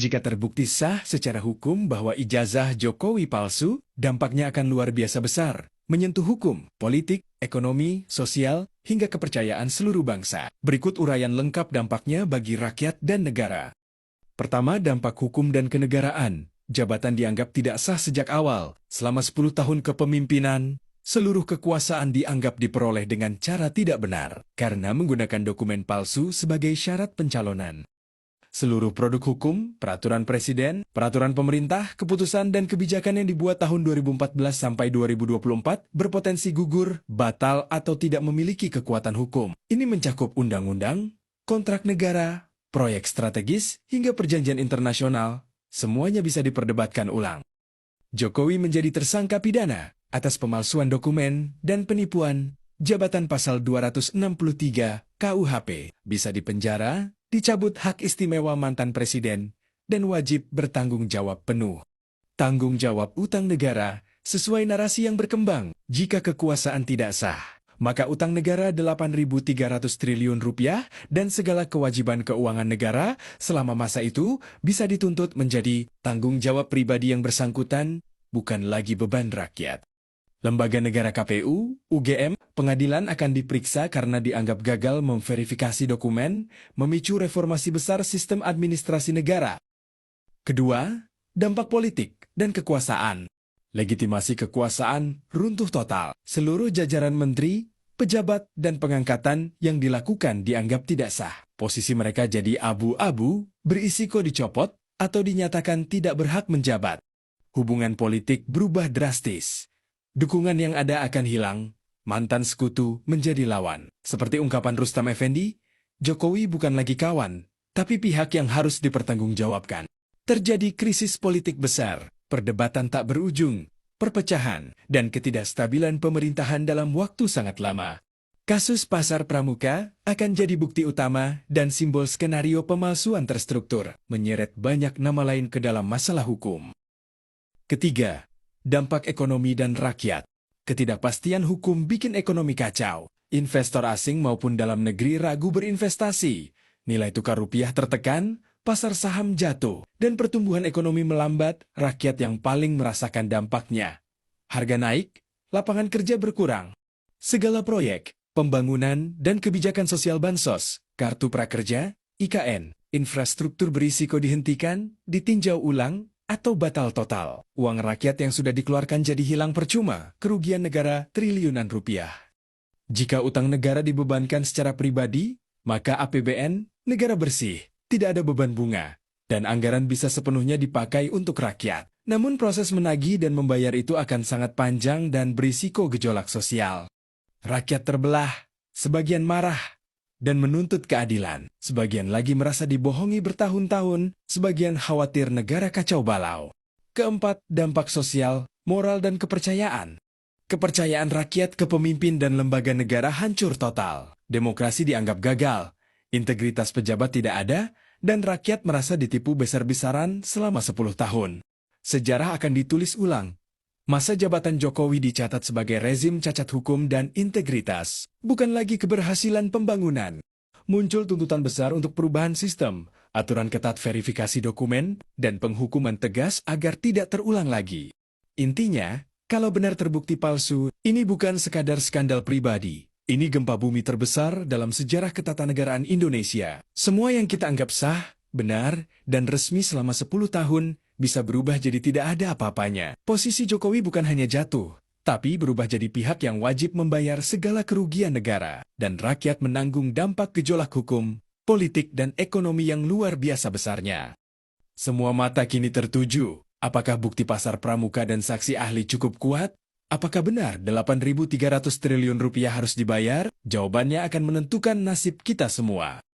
Jika terbukti sah secara hukum bahwa ijazah Jokowi palsu, dampaknya akan luar biasa besar, menyentuh hukum, politik, ekonomi, sosial, hingga kepercayaan seluruh bangsa. Berikut uraian lengkap dampaknya bagi rakyat dan negara. Pertama, dampak hukum dan kenegaraan. Jabatan dianggap tidak sah sejak awal. Selama 10 tahun kepemimpinan, seluruh kekuasaan dianggap diperoleh dengan cara tidak benar, karena menggunakan dokumen palsu sebagai syarat pencalonan. Seluruh produk hukum, peraturan presiden, peraturan pemerintah, keputusan dan kebijakan yang dibuat tahun 2014 sampai 2024 berpotensi gugur, batal, atau tidak memiliki kekuatan hukum. Ini mencakup undang-undang, kontrak negara, proyek strategis, hingga perjanjian internasional. Semuanya bisa diperdebatkan ulang. Jokowi menjadi tersangka pidana atas pemalsuan dokumen dan penipuan jabatan pasal 263 KUHP, bisa dipenjara, dicabut hak istimewa mantan presiden, dan wajib bertanggung jawab penuh. Tanggung jawab utang negara sesuai narasi yang berkembang. Jika kekuasaan tidak sah, maka utang negara 8.300 triliun rupiah dan segala kewajiban keuangan negara selama masa itu bisa dituntut menjadi tanggung jawab pribadi yang bersangkutan, bukan lagi beban rakyat. Lembaga negara KPU, UGM, pengadilan akan diperiksa karena dianggap gagal memverifikasi dokumen, memicu reformasi besar sistem administrasi negara. Kedua, dampak politik dan kekuasaan. Legitimasi kekuasaan runtuh total. Seluruh jajaran menteri, pejabat, dan pengangkatan yang dilakukan dianggap tidak sah. Posisi mereka jadi abu-abu, berisiko dicopot, atau dinyatakan tidak berhak menjabat. Hubungan politik berubah drastis. Dukungan yang ada akan hilang, mantan sekutu menjadi lawan. Seperti ungkapan Rustam Effendi, Jokowi bukan lagi kawan, tapi pihak yang harus dipertanggungjawabkan. Terjadi krisis politik besar, perdebatan tak berujung, perpecahan, dan ketidakstabilan pemerintahan dalam waktu sangat lama. Kasus Pasar Pramuka akan jadi bukti utama dan simbol skenario pemalsuan terstruktur, menyeret banyak nama lain ke dalam masalah hukum. Ketiga, dampak ekonomi dan rakyat. Ketidakpastian hukum bikin ekonomi kacau. Investor asing maupun dalam negeri ragu berinvestasi. Nilai tukar rupiah tertekan, pasar saham jatuh, dan pertumbuhan ekonomi melambat, rakyat yang paling merasakan dampaknya. Harga naik, lapangan kerja berkurang. Segala proyek, pembangunan, dan kebijakan sosial bansos, kartu prakerja, IKN, infrastruktur berisiko dihentikan, ditinjau ulang, atau batal total. Uang rakyat yang sudah dikeluarkan jadi hilang percuma, kerugian negara triliunan rupiah. Jika utang negara dibebankan secara pribadi, maka APBN negara bersih, tidak ada beban bunga, dan anggaran bisa sepenuhnya dipakai untuk rakyat. Namun proses menagih dan membayar itu akan sangat panjang dan berisiko gejolak sosial. Rakyat terbelah, sebagian marah, dan menuntut keadilan. Sebagian lagi merasa dibohongi bertahun-tahun, sebagian khawatir negara kacau balau. Keempat, dampak sosial, moral, dan kepercayaan. Kepercayaan rakyat ke pemimpin dan lembaga negara hancur total. Demokrasi dianggap gagal, integritas pejabat tidak ada, dan rakyat merasa ditipu besar-besaran selama 10 tahun. Sejarah akan ditulis ulang. Masa jabatan Jokowi dicatat sebagai rezim cacat hukum dan integritas, bukan lagi keberhasilan pembangunan. Muncul tuntutan besar untuk perubahan sistem, aturan ketat verifikasi dokumen, dan penghukuman tegas agar tidak terulang lagi. Intinya, kalau benar terbukti palsu, ini bukan sekadar skandal pribadi. Ini gempa bumi terbesar dalam sejarah ketatanegaraan Indonesia. Semua yang kita anggap sah, benar, dan resmi selama 10 tahun, bisa berubah jadi tidak ada apa-apanya. Posisi Jokowi bukan hanya jatuh, tapi berubah jadi pihak yang wajib membayar segala kerugian negara, dan rakyat menanggung dampak gejolak hukum, politik, dan ekonomi yang luar biasa besarnya. Semua mata kini tertuju. Apakah bukti pasar pramuka dan saksi ahli cukup kuat? Apakah benar 8.300 triliun rupiah harus dibayar? Jawabannya akan menentukan nasib kita semua.